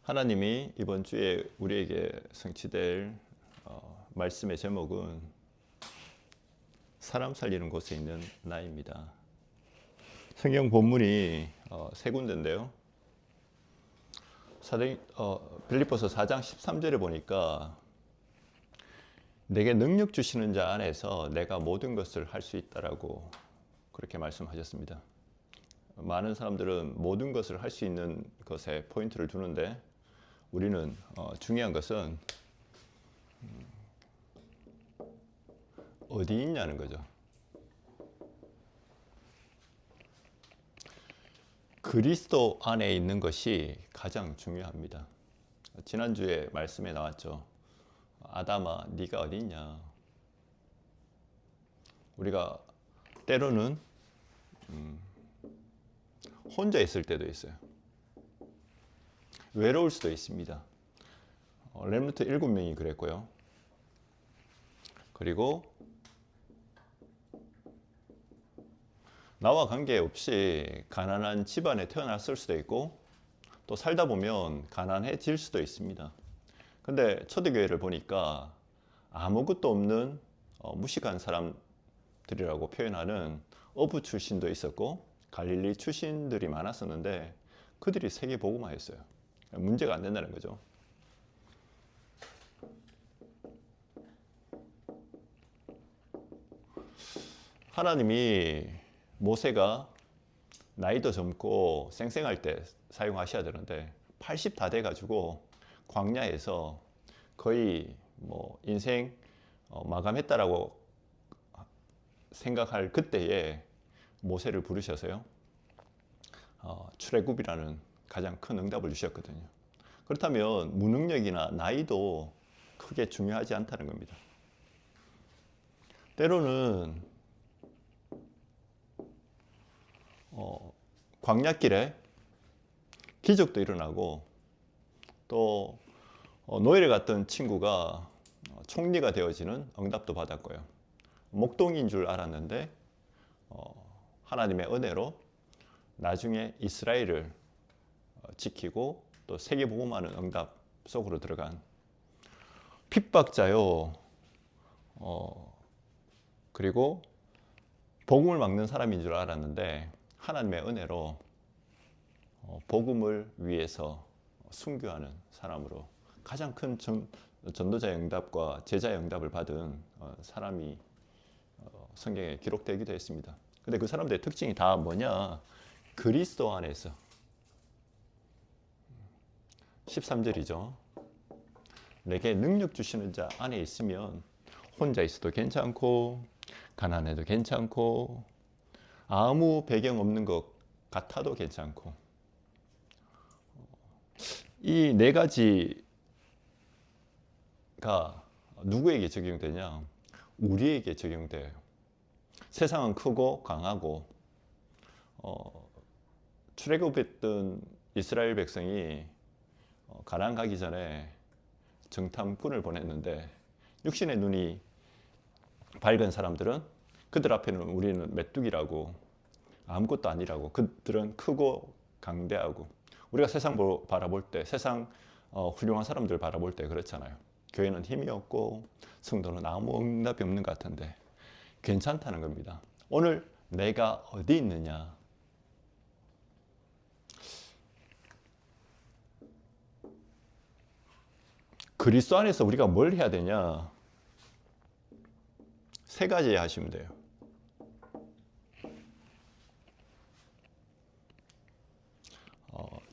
하나님이 이번 주에 우리에게 성취될 말씀의 제목은 사람 살리는 곳에 있는 나입니다. 성경 본문이 세 군데인데요. 빌립보서 4장 13절에 보니까 내게 능력 주시는 자 안에서 내가 모든 것을 할 수 있다라고 그렇게 말씀하셨습니다. 많은 사람들은 모든 것을 할 수 있는 것에 포인트를 두는데 우리는 중요한 것은 어디 있냐는 거죠. 그리스도 안에 있는 것이 가장 중요합니다. 지난주에 말씀에 나왔죠. 아담아, 네가 어디 있냐? 우리가 때로는 혼자 있을 때도 있어요. 외로울 수도 있습니다. 렘넌트 7명이 그랬고요. 그리고 나와 관계없이 가난한 집안에 태어났을 수도 있고 또 살다 보면 가난해질 수도 있습니다. 근데 초대교회를 보니까 아무것도 없는 무식한 사람들이라고 표현하는 어부 출신도 있었고 갈릴리 출신들이 많았었는데 그들이 세계복음화했어요. 문제가 안 된다는 거죠. 하나님이 모세가 나이도 젊고 쌩쌩할 때 사용하셔야 되는데 80 다 돼가지고 광야에서 거의 인생 마감했다라고 생각할 그때에 모세를 부르셔서요. 출애굽이라는 가장 큰 응답을 주셨거든요. 그렇다면 무능력이나 나이도 크게 중요하지 않다는 겁니다. 때로는 광야길에 기적도 일어나고 또 노예를 갔던 친구가 총리가 되어지는 응답도 받았고요. 목동인 줄 알았는데 하나님의 은혜로 나중에 이스라엘을 지키고 또 세계복음화하는 응답 속으로 들어간 핍박자요. 그리고 복음을 막는 사람인 줄 알았는데 하나님의 은혜로 복음을 위해서 순교하는 사람으로 가장 큰 전도자의 응답과 제자의 응답을 받은 사람이 성경에 기록되기도 했습니다. 근데 그 사람들의 특징이 다 뭐냐? 그리스도 안에서 13절이죠. 내게 능력 주시는 자 안에 있으면 혼자 있어도 괜찮고 가난해도 괜찮고 아무 배경 없는 것 같아도 괜찮고 이 네 가지가 누구에게 적용되냐? 우리에게 적용돼요. 세상은 크고 강하고 출애굽했던 이스라엘 백성이 가나안 가기 전에 정탐꾼을 보냈는데 육신의 눈이 밝은 사람들은 그들 앞에는 우리는 메뚜기라고 아무것도 아니라고 그들은 크고 강대하고 우리가 세상 바라볼 때 세상 훌륭한 사람들 바라볼 때 그렇잖아요. 교회는 힘이 없고 성도는 아무 응답이 없는 것 같은데 괜찮다는 겁니다. 오늘 내가 어디 있느냐? 그리스도 안에서 우리가 뭘 해야 되냐? 세 가지 하시면 돼요.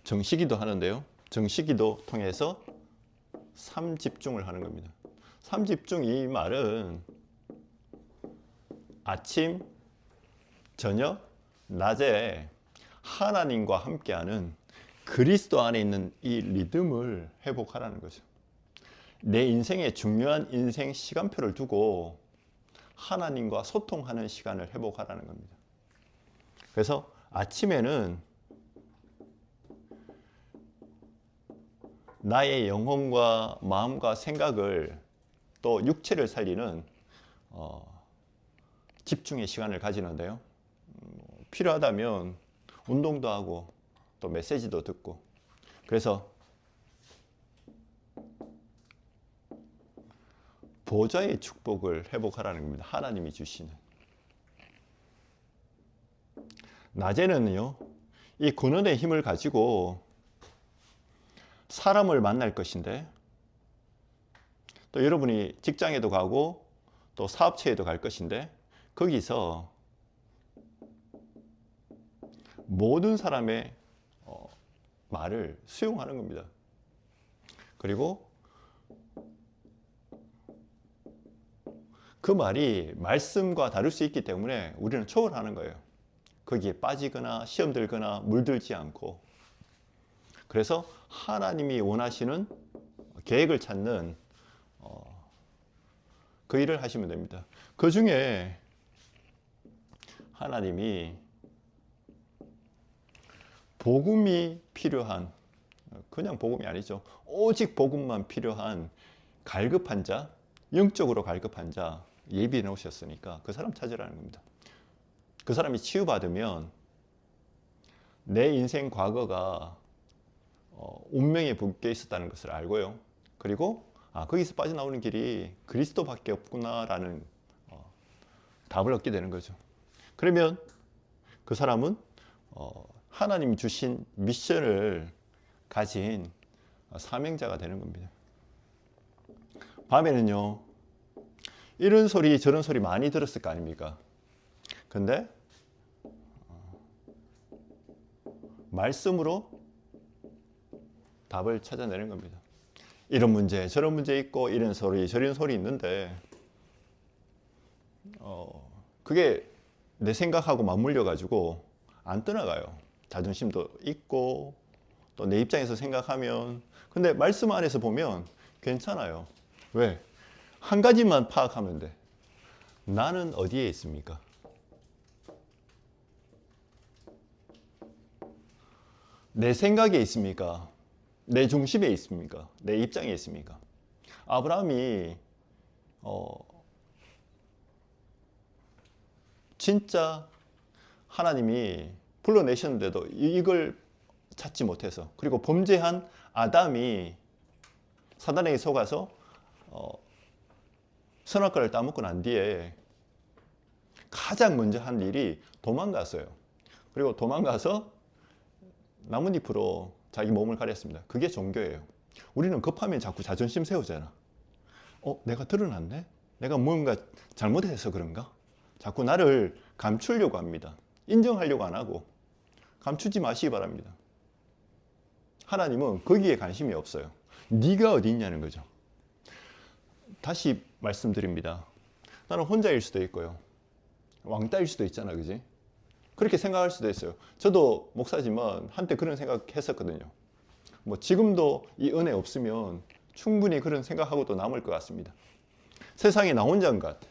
정시기도 하는데요. 정시기도 통해서 삼집중을 하는 겁니다. 삼집중 이 말은 아침, 저녁, 낮에 하나님과 함께하는 그리스도 안에 있는 이 리듬을 회복하라는 거죠. 내 인생에 중요한 인생 시간표를 두고 하나님과 소통하는 시간을 회복하라는 겁니다. 그래서 아침에는 나의 영혼과 마음과 생각을 또 육체를 살리는 집중의 시간을 가지는데요. 필요하다면 운동도 하고 또 메시지도 듣고 그래서 보좌의 축복을 회복하라는 겁니다. 하나님이 주시는. 낮에는요, 이 근원의 힘을 가지고 사람을 만날 것인데, 또 여러분이 직장에도 가고 또 사업체에도 갈 것인데, 거기서 모든 사람의 말을 수용하는 겁니다. 그리고 그 말이 말씀과 다를 수 있기 때문에 우리는 초월하는 거예요. 거기에 빠지거나 시험 들거나 물들지 않고. 그래서 하나님이 원하시는 계획을 찾는 그 일을 하시면 됩니다. 그 중에 하나님이 복음이 필요한, 그냥 복음이 아니죠. 오직 복음만 필요한 갈급한 자, 영적으로 갈급한 자 예비해 놓으셨으니까 그 사람 찾으라는 겁니다. 그 사람이 치유받으면 내 인생 과거가 운명에 묶여 있었다는 것을 알고요. 그리고 거기서 빠져나오는 길이 그리스도밖에 없구나라는 답을 얻게 되는 거죠. 그러면 그 사람은 하나님이 주신 미션을 가진 사명자가 되는 겁니다. 밤에는요, 이런 소리 저런 소리 많이 들었을 거 아닙니까? 근데 말씀으로 답을 찾아내는 겁니다. 이런 문제 저런 문제 있고 이런 소리 저런 소리 있는데 그게 내 생각하고 맞물려 가지고 안 떠나가요. 자존심도 있고 또 내 입장에서 생각하면, 근데 말씀 안에서 보면 괜찮아요. 왜? 한 가지만 파악하면 돼. 나는 어디에 있습니까? 내 생각에 있습니까? 내 중심에 있습니까? 내 입장에 있습니까? 아브라함이 진짜 하나님이 불러내셨는데도 이걸 찾지 못해서, 그리고 범죄한 아담이 사단에게 속아서 선악과를 따먹고 난 뒤에 가장 먼저 한 일이 도망갔어요. 그리고 도망가서 나뭇잎으로 자기 몸을 가렸습니다. 그게 종교예요. 우리는 급하면 자꾸 자존심 세우잖아. 내가 드러났네? 내가 뭔가 잘못해서 그런가? 자꾸 나를 감추려고 합니다. 인정하려고 안 하고. 감추지 마시기 바랍니다. 하나님은 거기에 관심이 없어요. 네가 어디 있냐는 거죠. 다시 말씀드립니다. 나는 혼자일 수도 있고요. 왕따일 수도 있잖아, 그지? 그렇게 생각할 수도 있어요. 저도 목사지만 한때 그런 생각했었거든요. 뭐 지금도 이 은혜 없으면 충분히 그런 생각하고도 남을 것 같습니다. 세상에 나 혼자인 것 같아.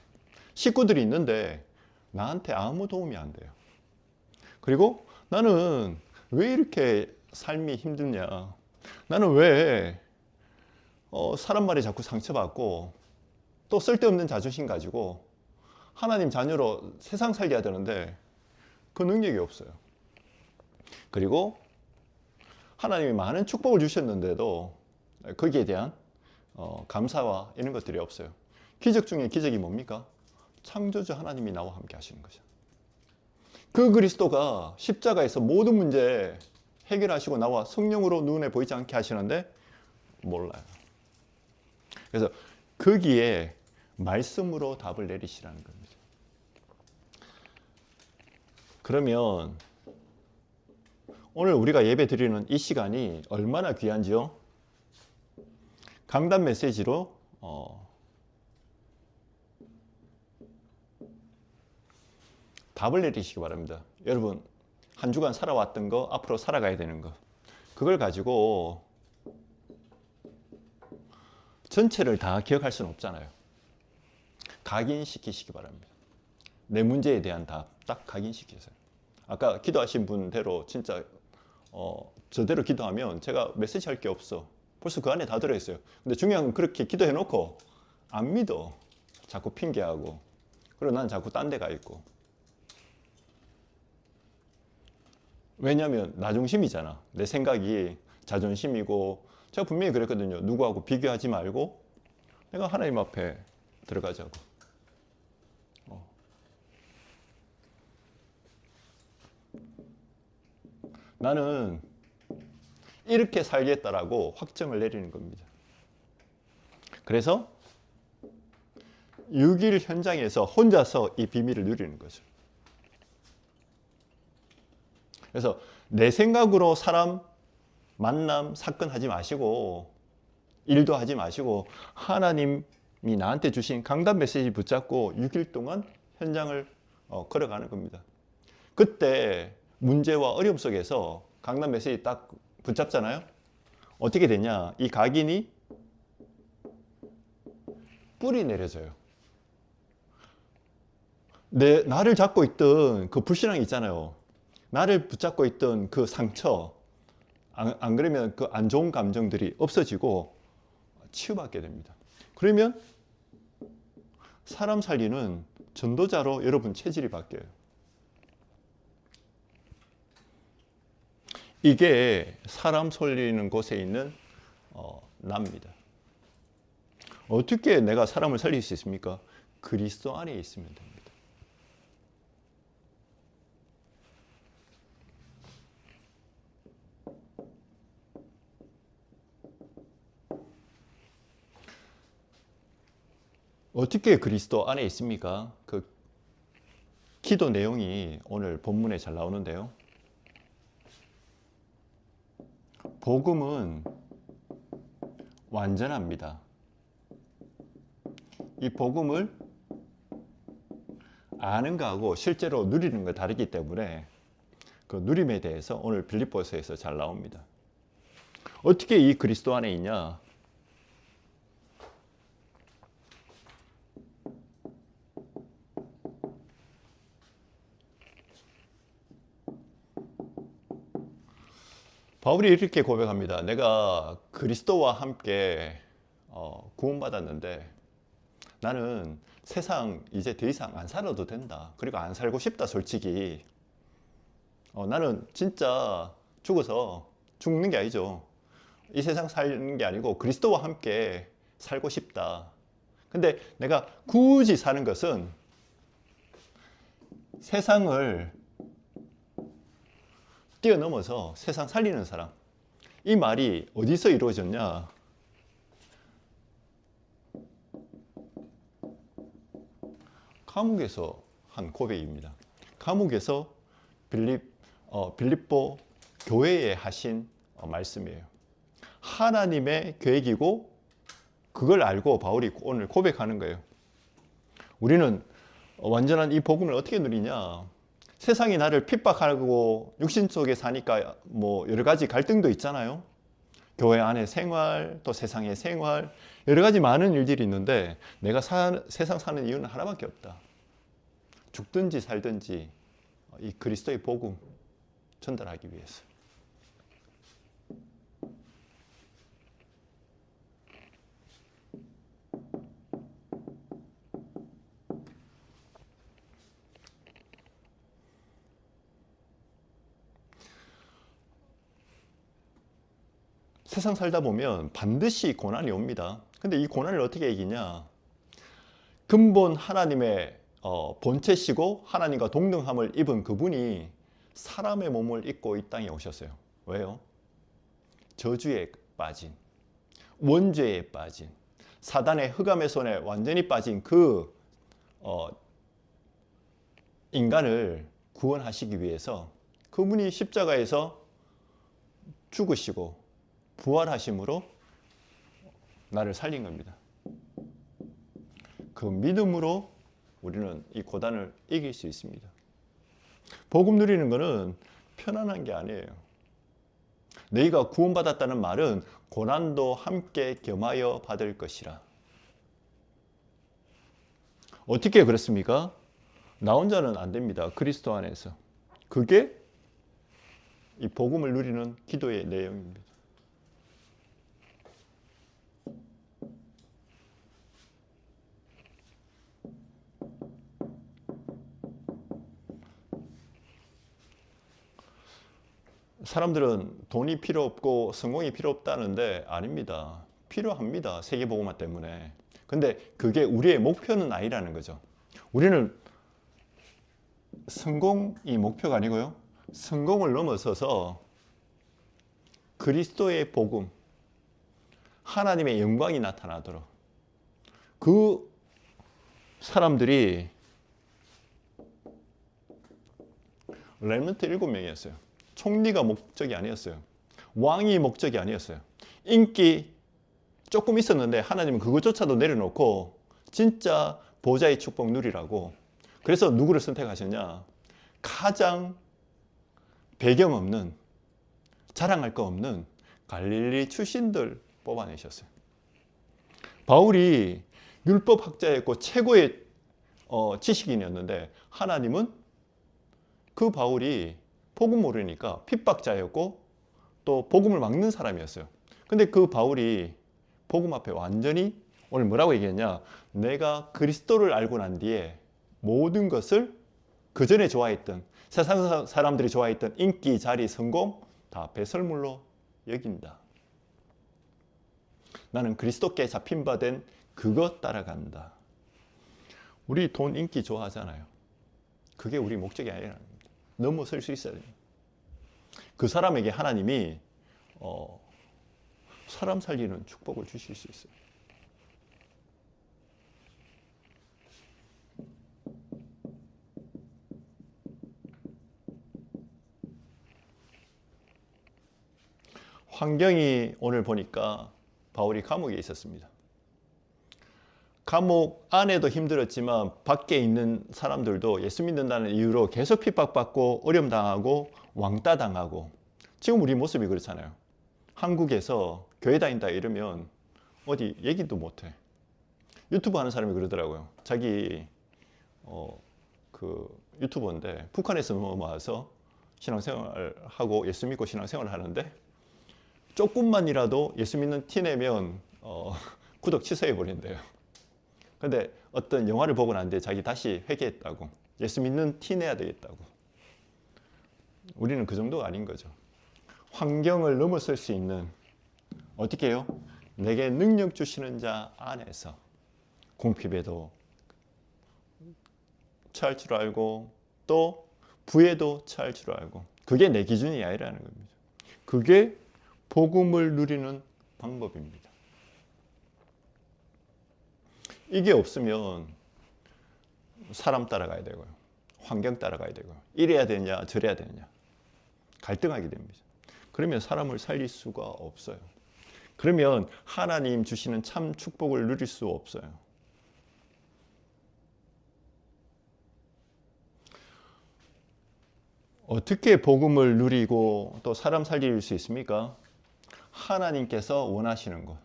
식구들이 있는데 나한테 아무 도움이 안 돼요. 그리고 나는 왜 이렇게 삶이 힘드냐? 나는 왜 사람 말에 자꾸 상처받고 또 쓸데없는 자존심 가지고 하나님 자녀로 세상 살게 해야 되는데 그 능력이 없어요. 그리고 하나님이 많은 축복을 주셨는데도 거기에 대한 감사와 이런 것들이 없어요. 기적 중에 기적이 뭡니까? 창조주 하나님이 나와 함께 하시는 거죠. 그 그리스도가 십자가에서 모든 문제 해결하시고 나와 성령으로 눈에 보이지 않게 하시는데 몰라요. 그래서 거기에 말씀으로 답을 내리시라는 겁니다. 그러면 오늘 우리가 예배 드리는 이 시간이 얼마나 귀한지요? 강단 메시지로 답을 내리시기 바랍니다. 여러분, 한 주간 살아왔던 거, 앞으로 살아가야 되는 거, 그걸 가지고 전체를 다 기억할 수는 없잖아요. 각인시키시기 바랍니다. 내 문제에 대한 답 딱 각인시키세요. 아까 기도하신 분대로 진짜 저대로 기도하면 제가 메시지 할 게 없어. 벌써 그 안에 다 들어있어요. 근데 중요한 건 그렇게 기도해놓고 안 믿어. 자꾸 핑계하고. 그리고 난 자꾸 딴 데 가 있고. 왜냐하면 나 중심이잖아. 내 생각이 자존심이고, 제가 분명히 그랬거든요. 누구하고 비교하지 말고 내가 하나님 앞에 들어가자고. 나는 이렇게 살겠다라고 확정을 내리는 겁니다. 그래서 6일 현장에서 혼자서 이 비밀을 누리는 거죠. 그래서 내 생각으로 사람 만남, 사건 하지 마시고 일도 하지 마시고 하나님이 나한테 주신 강단 메시지 붙잡고 6일 동안 현장을 걸어가는 겁니다. 그때 문제와 어려움 속에서 강단 메시지 딱 붙잡잖아요. 어떻게 되냐? 이 각인이 뿔이 내려져요. 나를 잡고 있던 그 불신앙이 있잖아요. 나를 붙잡고 있던 그 상처, 안 그러면 그 안 좋은 감정들이 없어지고 치유받게 됩니다. 그러면 사람 살리는 전도자로 여러분 체질이 바뀌어요. 이게 사람 살리는 곳에 있는 나입니다. 어떻게 내가 사람을 살릴 수 있습니까? 그리스도 안에 있으면 됩니다. 어떻게 그리스도 안에 있습니까? 그 기도 내용이 오늘 본문에 잘 나오는데요. 복음은 완전합니다. 이 복음을 아는 거하고 실제로 누리는 거 다르기 때문에 그 누림에 대해서 오늘 빌립보서에서 잘 나옵니다. 어떻게 이 그리스도 안에 있냐? 바울이 이렇게 고백합니다. 내가 그리스도와 함께 구원받았는데 나는 세상 이제 더 이상 안 살아도 된다. 그리고 안 살고 싶다 솔직히. 나는 진짜 죽어서 죽는 게 아니죠. 이 세상 사는 게 아니고 그리스도와 함께 살고 싶다. 근데 내가 굳이 사는 것은 세상을 뛰어넘어서 세상 살리는 사람. 이 말이 어디서 이루어졌냐? 감옥에서 한 고백입니다. 감옥에서 빌립보 교회에 하신 말씀이에요. 하나님의 계획이고 그걸 알고 바울이 오늘 고백하는 거예요. 우리는 완전한 이 복음을 어떻게 누리냐? 세상이 나를 핍박하고 육신 속에 사니까 뭐 여러 가지 갈등도 있잖아요. 교회 안에 생활, 또 세상의 생활, 여러 가지 많은 일들이 있는데 내가 세상 사는 이유는 하나밖에 없다. 죽든지 살든지 이 그리스도의 복음 전달하기 위해서. 세상 살다 보면 반드시 고난이 옵니다. 근데 이 고난을 어떻게 이기냐? 근본 하나님의 본체시고 하나님과 동등함을 입은 그분이 사람의 몸을 입고 이 땅에 오셨어요. 왜요? 저주에 빠진, 원죄에 빠진, 사단의 흑암의 손에 완전히 빠진 그 인간을 구원하시기 위해서 그분이 십자가에서 죽으시고 부활하심으로 나를 살린 겁니다. 그 믿음으로 우리는 이 고난을 이길 수 있습니다. 복음 누리는 것은 편안한 게 아니에요. 너희가 구원받았다는 말은 고난도 함께 겸하여 받을 것이라. 어떻게 그렇습니까? 나 혼자는 안 됩니다. 그리스도 안에서. 그게 이 복음을 누리는 기도의 내용입니다. 사람들은 돈이 필요 없고 성공이 필요 없다는데 아닙니다. 필요합니다. 세계복음화 때문에. 근데 그게 우리의 목표는 아니라는 거죠. 우리는 성공이 목표가 아니고요. 성공을 넘어서서 그리스도의 복음, 하나님의 영광이 나타나도록 그 사람들이 렘넌트 7명이었어요. 총리가 목적이 아니었어요. 왕이 목적이 아니었어요. 인기 조금 있었는데 하나님은 그것조차도 내려놓고 진짜 보좌의 축복 누리라고. 그래서 누구를 선택하셨냐? 가장 배경 없는, 자랑할 거 없는 갈릴리 출신들 뽑아내셨어요. 바울이 율법학자였고 최고의 지식인이었는데 하나님은 그 바울이 복음 모르니까 핍박자였고 또 복음을 막는 사람이었어요. 근데 그 바울이 복음 앞에 완전히 오늘 뭐라고 얘기했냐? 내가 그리스도를 알고 난 뒤에 모든 것을 그 전에 좋아했던 세상 사람들이 좋아했던 인기, 자리, 성공 다 배설물로 여긴다. 나는 그리스도께 잡힌 바 된 그것 따라간다. 우리 돈, 인기 좋아하잖아요. 그게 우리 목적이 아니라는 겁니다. 넘어설 수 있어야 돼요. 그 사람에게 하나님이 사람 살리는 축복을 주실 수 있어요. 환경이 오늘 보니까 바울이 감옥에 있었습니다. 감옥 안에도 힘들었지만 밖에 있는 사람들도 예수 믿는다는 이유로 계속 핍박받고 어려움 당하고 왕따 당하고 지금 우리 모습이 그렇잖아요. 한국에서 교회 다닌다 이러면 어디 얘기도 못해. 유튜브 하는 사람이 그러더라고요. 자기 그 유튜버인데 북한에서 넘어와서 신앙생활하고 예수 믿고 신앙생활을 하는데 조금만이라도 예수 믿는 티 내면 구독 취소해 버린대요. 근데 어떤 영화를 보고 난 뒤에 자기 다시 회개했다고. 예수 믿는 티 내야 되겠다고. 우리는 그 정도가 아닌 거죠. 환경을 넘어설 수 있는 어떻게 해요? 내게 능력 주시는 자 안에서 궁핍에도 처할 줄 알고 또 부에도 처할 줄 알고 그게 내 기준이 아니라는 겁니다. 그게 복음을 누리는 방법입니다. 이게 없으면 사람 따라가야 되고요. 환경 따라가야 되고요. 이래야 되냐 저래야 되냐 갈등하게 됩니다. 그러면 사람을 살릴 수가 없어요. 그러면 하나님 주시는 참 축복을 누릴 수 없어요. 어떻게 복음을 누리고 또 사람 살릴 수 있습니까? 하나님께서 원하시는 것.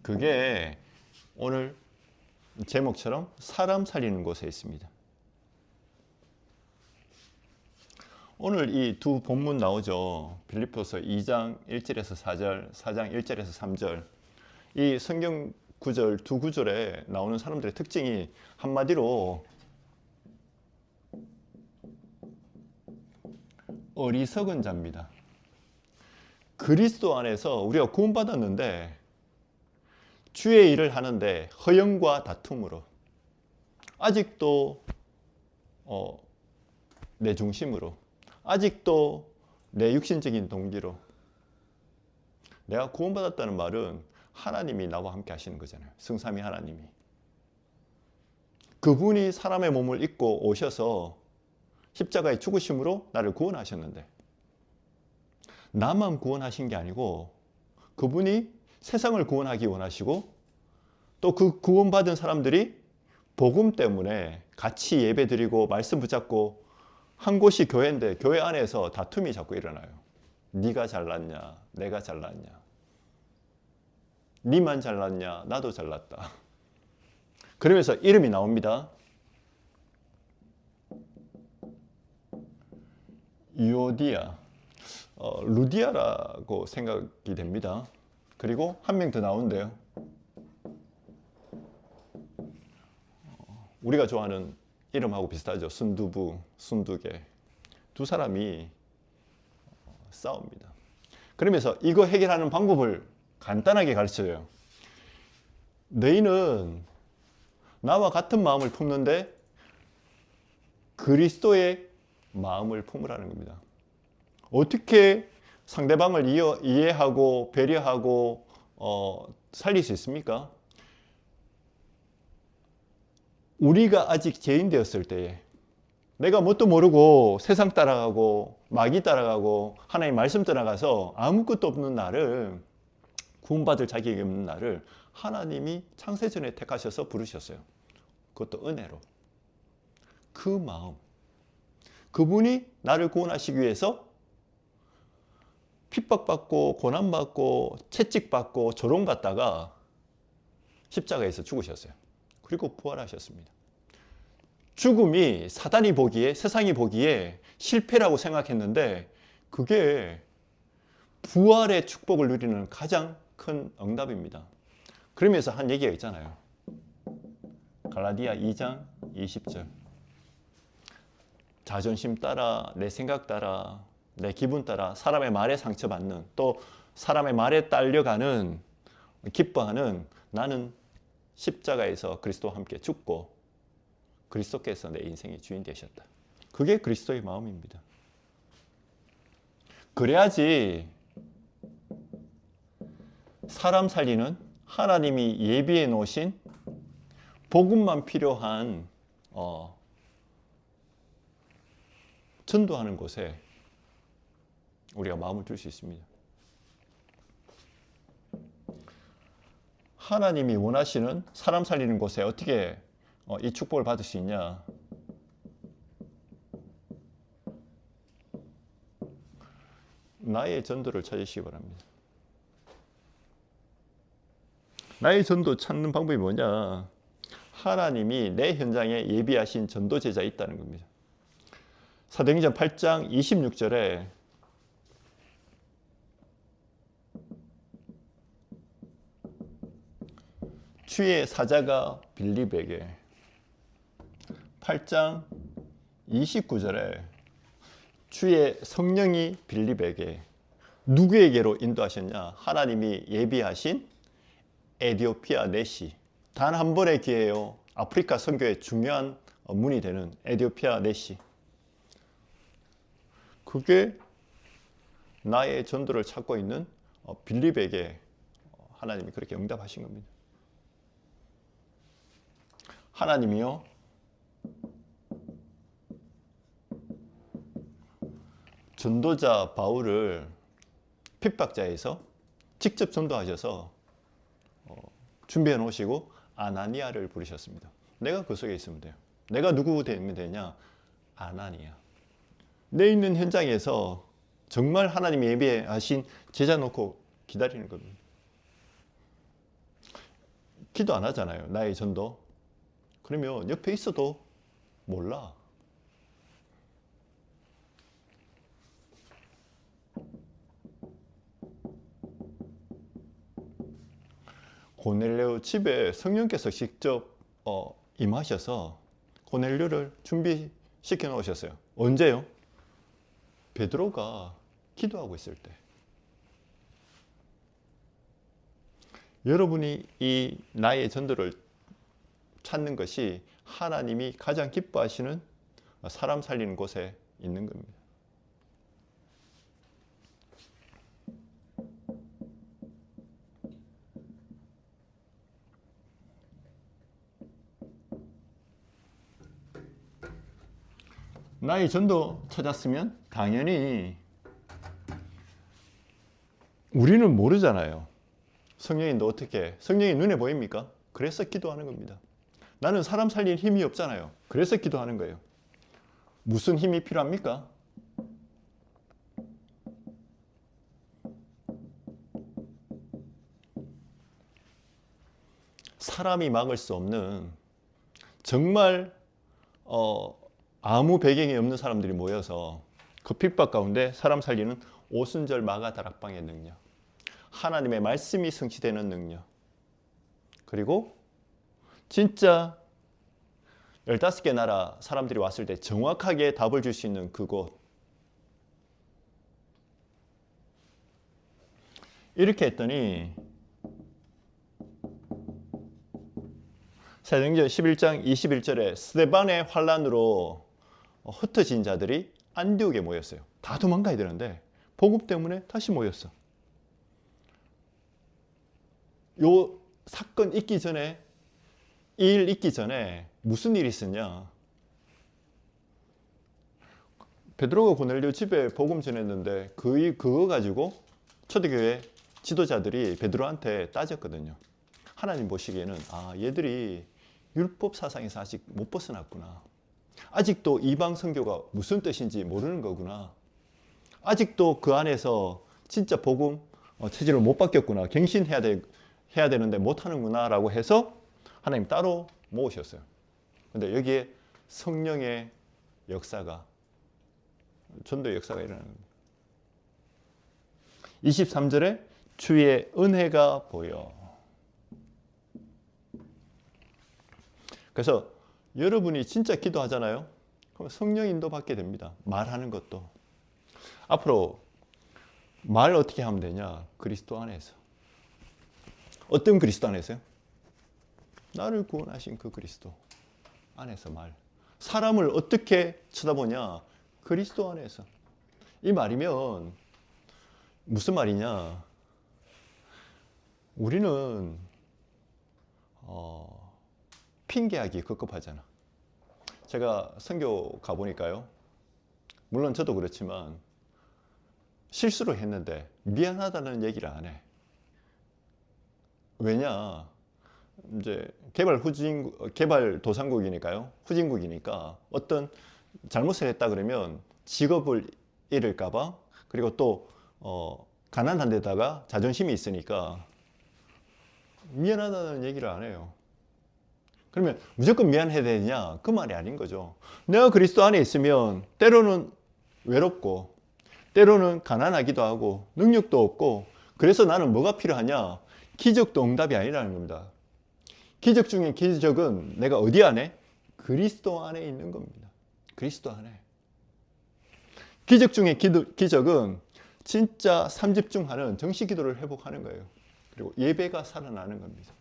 그게 오늘 제목처럼 사람 살리는 곳에 있습니다. 오늘 이 두 본문 나오죠. 빌립보서 2장 1절에서 4절, 4장 1절에서 3절. 이 성경 구절, 두 구절에 나오는 사람들의 특징이 한마디로 어리석은 자입니다. 그리스도 안에서 우리가 구원받았는데 주의 일을 하는데 허영과 다툼으로 아직도 내 중심으로 아직도 내 육신적인 동기로 내가 구원받았다는 말은 하나님이 나와 함께 하시는 거잖아요. 성삼위 하나님이. 그분이 사람의 몸을 입고 오셔서 십자가의 죽으심으로 나를 구원하셨는데 나만 구원하신 게 아니고 그분이 세상을 구원하기 원하시고 또 그 구원받은 사람들이 복음 때문에 같이 예배드리고 말씀 붙잡고 한 곳이 교회인데 교회 안에서 다툼이 자꾸 일어나요. 네가 잘났냐 내가 잘났냐 니만 잘났냐 나도 잘났다. 그러면서 이름이 나옵니다. 유오디아, 루디아라고 생각이 됩니다. 그리고 한 명 더 나오는데요. 우리가 좋아하는 이름하고 비슷하죠. 순두부, 순두개. 두 사람이 싸웁니다. 그러면서 이거 해결하는 방법을 간단하게 가르쳐줘요. 너희는 나와 같은 마음을 품는데 그리스도의 마음을 품으라는 겁니다. 어떻게 상대방을 이해하고 배려하고 살릴 수 있습니까? 우리가 아직 죄인 되었을 때에 내가 뭣도 모르고 세상 따라가고 마귀 따라가고 하나님 말씀 따라가서 아무것도 없는 나를, 구원받을 자격이 없는 나를 하나님이 창세전에 택하셔서 부르셨어요. 그것도 은혜로. 그 마음, 그분이 나를 구원하시기 위해서 핍박받고 고난받고 채찍받고 조롱받다가 십자가에서 죽으셨어요. 그리고 부활하셨습니다. 죽음이 사단이 보기에, 세상이 보기에 실패라고 생각했는데 그게 부활의 축복을 누리는 가장 큰 응답입니다. 그러면서 한 얘기가 있잖아요. 갈라디아 2장 20절. 자존심 따라, 내 생각 따라, 내 기분 따라 사람의 말에 상처받는, 또 사람의 말에 딸려가는, 기뻐하는 나는 십자가에서 그리스도와 함께 죽고 그리스도께서 내 인생의 주인 되셨다. 그게 그리스도의 마음입니다. 그래야지 사람 살리는 하나님이 예비해 놓으신 복음만 필요한 전도하는 곳에 우리가 마음을 둘 수 있습니다. 하나님이 원하시는 사람 살리는 곳에 어떻게 이 축복을 받을 수 있냐? 나의 전도를 찾으시기 바랍니다. 나의 전도 찾는 방법이 뭐냐? 하나님이 내 현장에 예비하신 전도 제자 있다는 겁니다. 사도행전 8장 26절에 주의 사자가 빌립에게, 8장 29절에 주의 성령이 빌립에게 누구에게로 인도하셨냐? 하나님이 예비하신 에디오피아 내시, 단 한 번의 기회예요. 아프리카 선교의 중요한 문이 되는 에디오피아 내시. 그게 나의 전도를 찾고 있는 빌립에게 하나님이 그렇게 응답하신 겁니다. 하나님이요, 전도자 바울을 핍박자에서 직접 전도하셔서 준비해 놓으시고 아나니아를 부르셨습니다. 내가 그 속에 있으면 돼요. 내가 누구 되면 되냐? 아나니아. 내 있는 현장에서 정말 하나님이 예비하신 제자 놓고 기다리는 겁니다. 기도 안 하잖아요. 나의 전도. 그러면 옆에 있어도 몰라. 고넬료 집에 성령께서 직접 임하셔서 고넬료를 준비시켜 놓으셨어요. 언제요? 베드로가 기도하고 있을 때. 여러분이 이 나의 전도를 찾는 것이 하나님이 가장 기뻐하시는 사람 살리는 곳에 있는 겁니다. 나의 전도 찾았으면 당연히 우리는 모르잖아요. 성령인데 어떻게? 성령이 눈에 보입니까? 그래서 기도하는 겁니다. 나는 사람 살릴 힘이 없잖아요. 그래서 기도하는 거예요. 무슨 힘이 필요합니까? 사람이 막을 수 없는, 정말 아무 배경이 없는 사람들이 모여서 그 핍박 가운데 사람 살리는 오순절 마가 다락방의 능력, 하나님의 말씀이 성취되는 능력, 그리고 진짜 15개 나라 사람들이 왔을 때 정확하게 답을 줄 수 있는 그곳, 이렇게 했더니 사도행전 11장 21절에 스데반의 환란으로 흩어진 자들이 안디옥에 모였어요. 다 도망가야 되는데 복음 때문에 다시 모였어. 요 사건 있기 전에, 이 일 있기 전에 무슨 일이 있었냐? 베드로가 고넬료 집에 복음 전했는데 그거 가지고 초대교회 지도자들이 베드로한테 따졌거든요. 하나님 보시기에는 얘들이 율법 사상에서 아직 못 벗어났구나. 아직도 이방 선교가 무슨 뜻인지 모르는 거구나. 아직도 그 안에서 진짜 복음 체질을 못 바뀌었구나. 갱신해야 되는데 못 하는구나 라고 해서 하나님 따로 모으셨어요. 근데 여기에 성령의 역사가, 전도의 역사가 일어나는 겁니다. 23절에 주의 은혜가 보여. 그래서 여러분이 진짜 기도하잖아요. 그럼 성령 인도 받게 됩니다. 말하는 것도. 앞으로 말 어떻게 하면 되냐? 그리스도 안에서. 어떤 그리스도 안에서요? 나를 구원하신 그 그리스도 안에서 말. 사람을 어떻게 쳐다보냐? 그리스도 안에서. 이 말이면 무슨 말이냐? 우리는 핑계하기 급급하잖아. 제가 선교 가보니까요. 물론 저도 그렇지만 실수를 했는데 미안하다는 얘기를 안 해. 왜냐? 이제 개발도상국이니까요. 후진국이니까 어떤 잘못을 했다 그러면 직업을 잃을까봐, 그리고 또 가난한 데다가 자존심이 있으니까 미안하다는 얘기를 안 해요. 그러면 무조건 미안해야 되냐? 그 말이 아닌 거죠. 내가 그리스도 안에 있으면 때로는 외롭고 때로는 가난하기도 하고 능력도 없고, 그래서 나는 뭐가 필요하냐? 기적도 응답이 아니라는 겁니다. 기적 중에 기적은 내가 어디 안에? 그리스도 안에 있는 겁니다. 그리스도 안에. 기적 중에 기적은 진짜 삼집중하는 정식 기도를 회복하는 거예요. 그리고 예배가 살아나는 겁니다.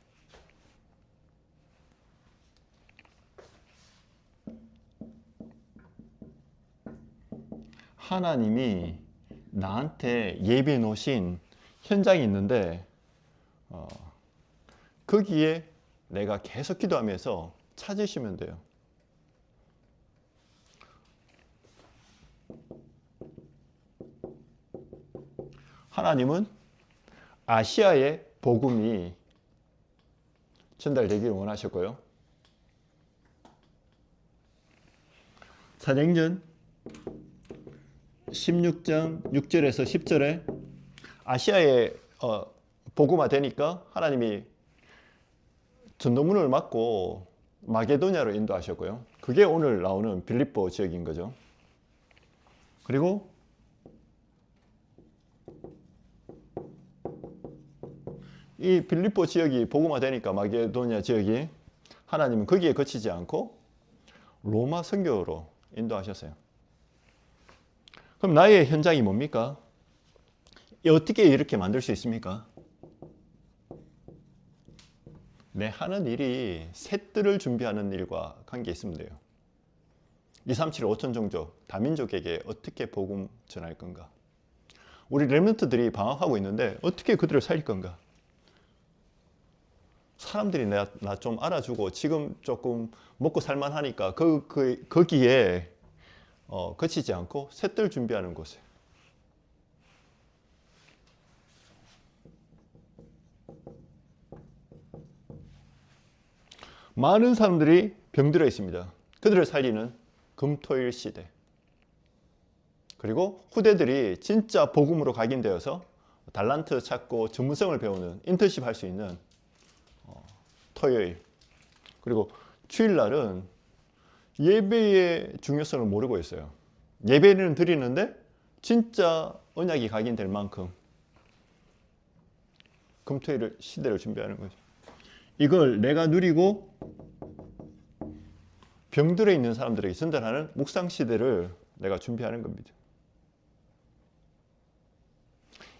하나님이 나한테 예비해 놓으신 현장이 있는데 거기에 내가 계속 기도하면서 찾으시면 돼요. 하나님은 아시아의 복음이 전달되기를 원하셨고요. 사도행전 16장 6절에서 10절에 아시아에 복음화 되니까 하나님이 전도문을 막고 마게도냐로 인도하셨고요. 그게 오늘 나오는 빌립보 지역인 거죠. 그리고 이 빌립보 지역이 복음화 되니까 마게도냐 지역이, 하나님은 거기에 그치지 않고 로마 선교로 인도하셨어요. 그럼 나의 현장이 뭡니까? 어떻게 이렇게 만들 수 있습니까? 내 하는 일이 셋들을 준비하는 일과 관계 있으면 돼요. 237 5천 종족 다민족에게 어떻게 복음 전할 건가? 우리 렘넌트들이 방황하고 있는데 어떻게 그들을 살릴 건가? 사람들이 나 좀 알아주고 지금 조금 먹고 살만하니까 거기에 거치지 않고 셋들 준비하는 곳에. 많은 사람들이 병들어 있습니다. 그들을 살리는 금토일 시대. 그리고 후대들이 진짜 복음으로 각인되어서 달란트 찾고 전문성을 배우는 인턴십 할 수 있는 토요일. 그리고 주일날은 예배의 중요성을 모르고 있어요. 예배는 드리는데 진짜 언약이 각인될 만큼 금토일 시대를 준비하는 거죠. 이걸 내가 누리고 병들어 있는 사람들에게 전달하는 묵상 시대를 내가 준비하는 겁니다.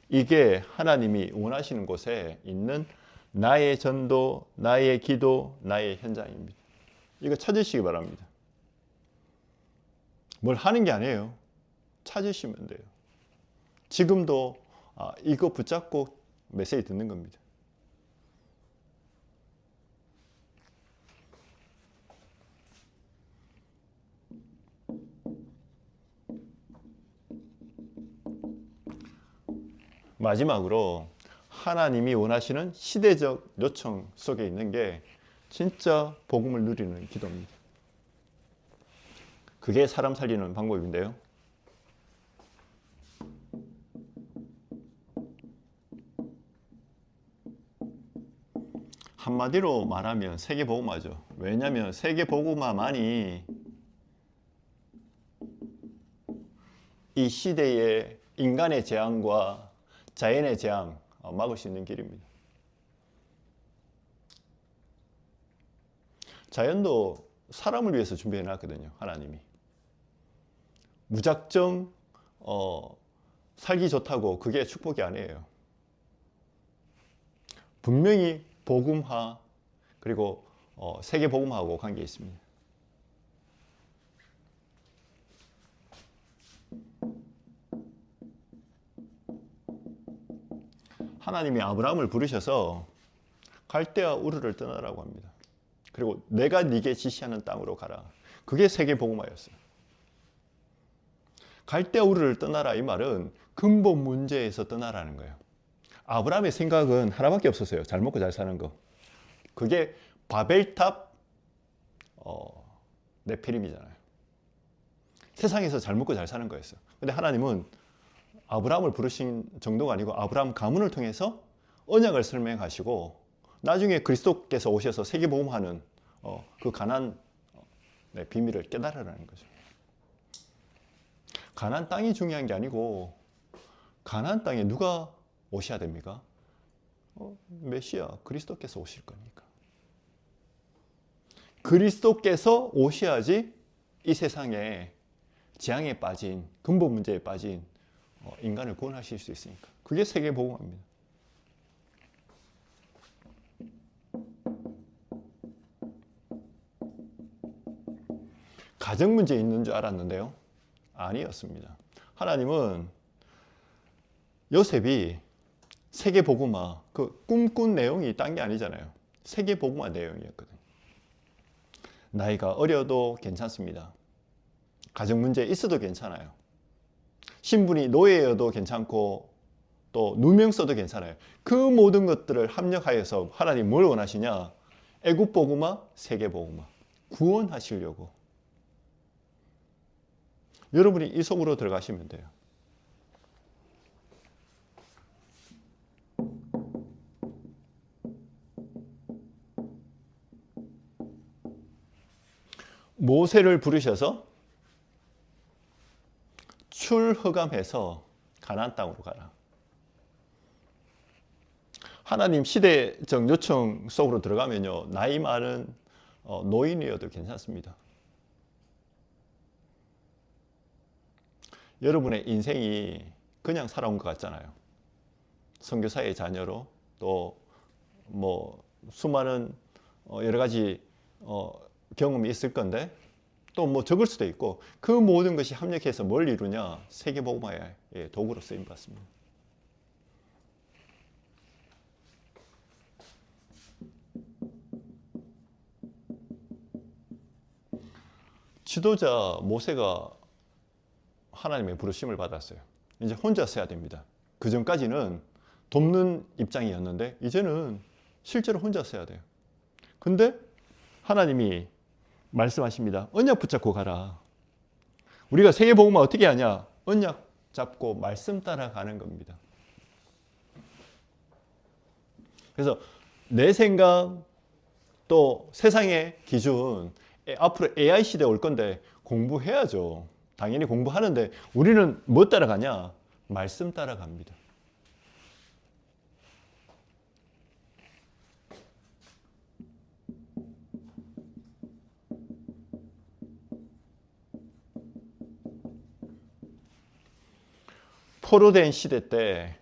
이게 하나님이 원하시는 곳에 있는 나의 전도, 나의 기도, 나의 현장입니다. 이거 찾으시기 바랍니다. 뭘 하는 게 아니에요. 찾으시면 돼요. 지금도 이거 붙잡고 메시지 듣는 겁니다. 마지막으로 하나님이 원하시는 시대적 요청 속에 있는 게 진짜 복음을 누리는 기도입니다. 그게 사람 살리는 방법인데요. 한마디로 말하면 세계복음화죠. 왜냐하면 세계복음화만이 이 시대의 인간의 재앙과 자연의 재앙 막을 수 있는 길입니다. 자연도 사람을 위해서 준비해 놨거든요. 하나님이 무작정 살기 좋다고 그게 축복이 아니에요. 분명히 복음화 그리고 세계 복음화하고 관계 있습니다. 하나님이 아브라함을 부르셔서 갈대아 우르를 떠나라고 합니다. 그리고 내가 네게 지시하는 땅으로 가라. 그게 세계 복음화였어요. 갈대아 우르를 떠나라 이 말은 근본 문제에서 떠나라는 거예요. 아브라함의 생각은 하나밖에 없었어요. 잘 먹고 잘 사는 거. 그게 바벨탑 네피림이잖아요. 세상에서 잘 먹고 잘 사는 거였어요. 근데 하나님은 아브라함을 부르신 정도가 아니고 아브라함 가문을 통해서 언약을 설명하시고 나중에 그리스도께서 오셔서 세계복음하는 그 가나안 비밀을 깨달으라는 거죠. 가나안 땅이 중요한 게 아니고 가나안 땅에 누가 오셔야 됩니까? 메시아 그리스도께서 오실 거니까. 그리스도께서 오셔야지 이 세상에 재앙에 빠진 근본 문제에 빠진 인간을 구원하실 수 있으니까. 그게 세계복음화입니다. 가정 문제 있는 줄 알았는데요. 아니었습니다. 하나님은 요셉이 세계복음화, 그 꿈꾼 내용이 딴 게 아니잖아요. 세계복음화 내용이었거든요. 나이가 어려도 괜찮습니다. 가정 문제 있어도 괜찮아요. 신분이 노예여도 괜찮고 또 누명 써도 괜찮아요. 그 모든 것들을 합력하여서 하나님 뭘 원하시냐? 애국복음화, 세계복음화. 구원하시려고. 여러분이 이 속으로 들어가시면 돼요. 모세를 부르셔서 출허감해서 가나안 땅으로 가라. 하나님 시대적 요청 속으로 들어가면요. 나이 많은 노인이어도 괜찮습니다. 여러분의 인생이 그냥 살아온 것 같잖아요. 선교사의 자녀로 또 뭐 수많은 여러 가지 경험이 있을 건데 또 뭐 적을 수도 있고 그 모든 것이 합력해서 뭘 이루냐? 세계복음화의 도구로 쓰임 받습니다. 지도자 모세가 하나님의 부르심을 받았어요. 이제 혼자 써야 됩니다. 그 전까지는 돕는 입장이었는데 이제는 실제로 혼자 써야 돼요. 근데 하나님이 말씀하십니다. 언약 붙잡고 가라. 우리가 세계복음화 어떻게 하냐? 언약 잡고 말씀 따라가는 겁니다. 그래서 내 생각 또 세상의 기준 앞으로 AI 시대 올 건데 공부해야죠. 당연히 공부하는데 우리는 뭐 따라가냐? 말씀 따라갑니다. 포로된 시대 때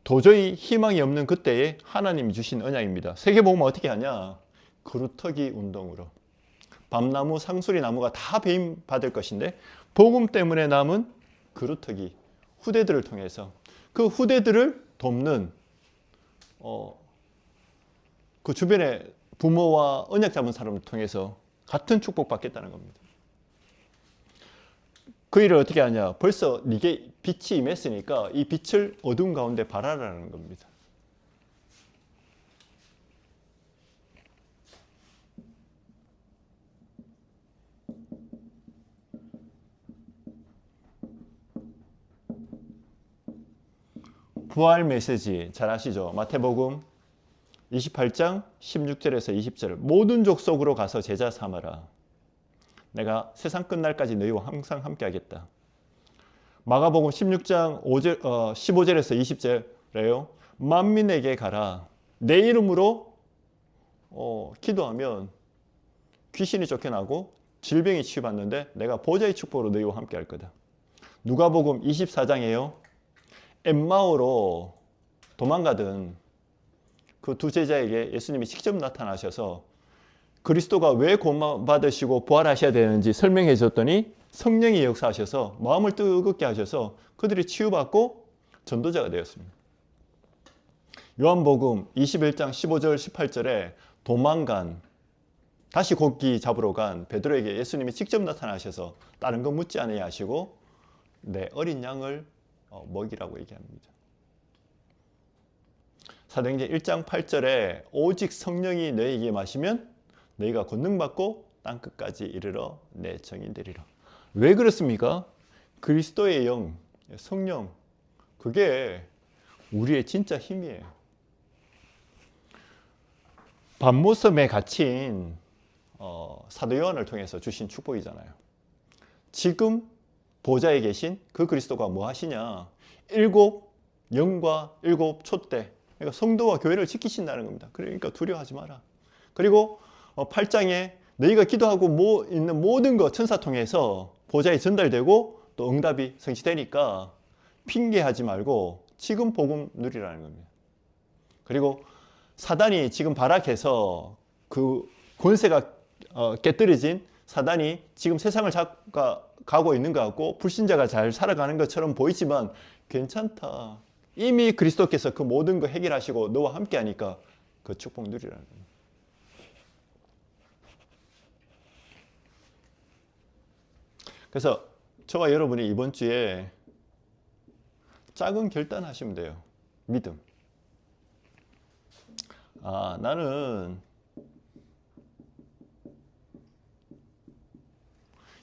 도저히 희망이 없는 그때에 하나님이 주신 언약입니다. 세계복음은 어떻게 하냐? 그루터기 운동으로. 밤나무, 상수리 나무가 다 배임 받을 것인데 복음 때문에 남은 그루터기 후대들을 통해서 그 후대들을 돕는 그 주변에 부모와 언약 잡은 사람을 통해서 같은 축복 받겠다는 겁니다. 그 일을 어떻게 하냐? 벌써 네게 빛이 임했으니까 이 빛을 어두운 가운데 발하라는 겁니다. 부활 메시지 잘 아시죠? 마태복음 28장 16절에서 20절 모든 족속으로 가서 제자 삼아라. 내가 세상 끝날까지 너희와 항상 함께 하겠다. 마가복음 16장 15절에서 20절에요. 만민에게 가라. 내 이름으로 기도하면 귀신이 쫓겨나고 질병이 치유받는데 내가 보좌의 축복으로 너희와 함께 할 거다. 누가복음 24장에요. 엠마오로 도망가던 그 두 제자에게 예수님이 직접 나타나셔서 그리스도가 왜 구원받으시고 부활하셔야 되는지 설명해 줬더니 성령이 역사하셔서 마음을 뜨겁게 하셔서 그들이 치유받고 전도자가 되었습니다. 요한복음 21장 15절 18절에 도망간 다시 고기 잡으러 간 베드로에게 예수님이 직접 나타나셔서 다른 거 묻지 않아야 하시고 내 어린 양을 먹이라고 얘기합니다. 사도행전 1장 8절에 오직 성령이 너희에게 마시면 너희가 권능받고 땅끝까지 이르러 내 정인 되리라. 왜 그렇습니까? 그리스도의 영, 성령, 그게 우리의 진짜 힘이에요. 반모섬에 갇힌 사도 요한을 통해서 주신 축복이잖아요. 지금 보좌에 계신 그 그리스도가 뭐 하시냐? 7 영과 7 촛대, 그러니까 성도와 교회를 지키신다는 겁니다. 그러니까 두려워하지 마라. 그리고 8장에 너희가 기도하고 있는 모든 것 천사 통해서 보좌에 전달되고 또 응답이 성취되니까 핑계하지 말고 지금 복음 누리라는 겁니다. 그리고 사단이 지금 발악해서 그 권세가 깨뜨려진 사단이 지금 세상을 가고 있는 것 같고 불신자가 잘 살아가는 것처럼 보이지만 괜찮다. 이미 그리스도께서 그 모든 거 해결하시고 너와 함께 하니까 그 축복 누리라는 겁니다. 그래서 저와 여러분이 이번 주에 작은 결단하시면 돼요. 믿음. 나는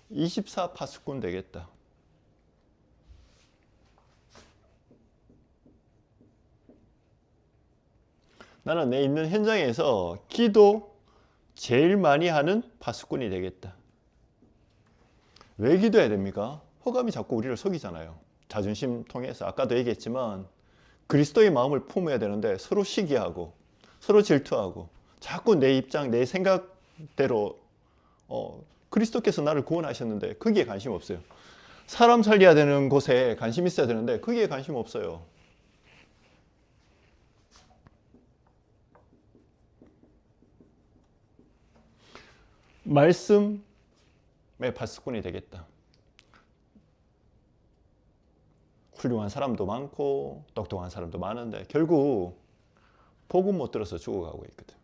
24 파수꾼 되겠다. 나는 내 있는 현장에서 기도 제일 많이 하는 파수꾼이 되겠다. 왜 기도해야 됩니까? 흑암이 자꾸 우리를 속이잖아요. 자존심 통해서 아까도 얘기했지만 그리스도의 마음을 품어야 되는데 서로 시기하고 서로 질투하고 자꾸 내 입장, 내 생각대로 그리스도께서 나를 구원하셨는데 거기에 관심 없어요. 사람 살려야 되는 곳에 관심 있어야 되는데 거기에 관심 없어요. 말씀의 파수꾼이 되겠다. 훌륭한 사람도 많고 똑똑한 사람도 많은데 결국 복음 못 들어서 죽어가고 있거든.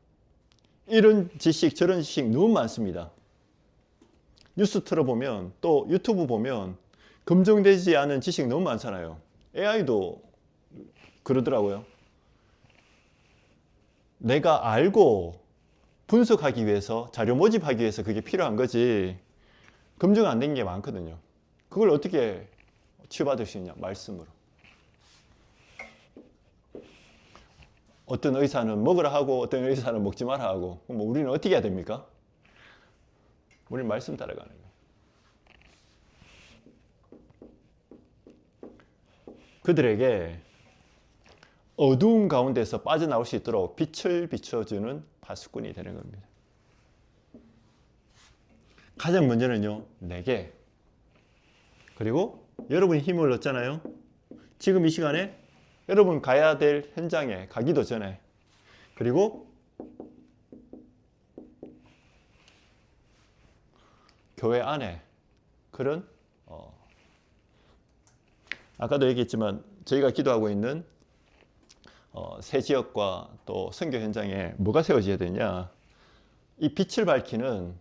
이런 지식 저런 지식 너무 많습니다. 뉴스 틀어보면 또 유튜브 보면 검증되지 않은 지식 너무 많잖아요. AI도 그러더라고요. 내가 알고 분석하기 위해서 자료 모집하기 위해서 그게 필요한 거지 검증 안 된 게 많거든요. 그걸 어떻게 치유받을 수 있냐? 말씀으로. 어떤 의사는 먹으라 하고 어떤 의사는 먹지 마라 하고 그럼 우리는 어떻게 해야 됩니까? 우리는 말씀 따라가는 거예요. 그들에게 어두운 가운데서 빠져나올 수 있도록 빛을 비춰주는 파수꾼이 되는 겁니다. 가장 먼저는요, 내게. 그리고 여러분이 힘을 얻잖아요. 지금 이 시간에 여러분 가야 될 현장에 가기도 전에, 그리고 교회 안에 그런 아까도 얘기했지만 저희가 기도하고 있는 새 지역과 또 선교 현장에 뭐가 세워져야 되냐, 이 빛을 밝히는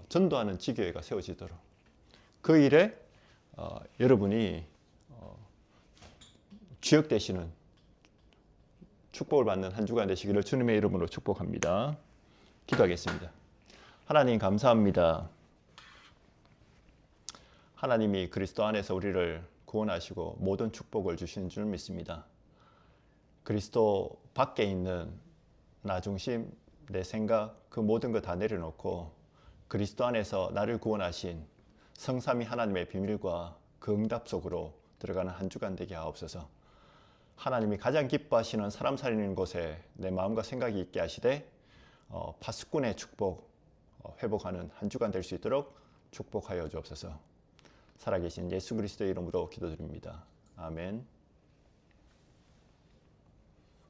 전도하는 지교회가 세워지도록 그 일에 여러분이 주역 되시는 축복을 받는 한 주간 되시기를 주님의 이름으로 축복합니다. 기도하겠습니다. 하나님 감사합니다. 하나님이 그리스도 안에서 우리를 구원하시고 모든 축복을 주시는 줄 믿습니다. 그리스도 밖에 있는 나 중심, 내 생각, 그 모든 것 다 내려놓고 그리스도 안에서 나를 구원하신 성삼위 하나님의 비밀과 그 응답 속으로 들어가는 한 주간 되게 하옵소서. 하나님이 가장 기뻐하시는 사람 살리는 곳에 내 마음과 생각이 있게 하시되 파수꾼의 축복 회복하는 한 주간 될 수 있도록 축복하여 주옵소서. 살아계신 예수 그리스도의 이름으로 기도드립니다. 아멘.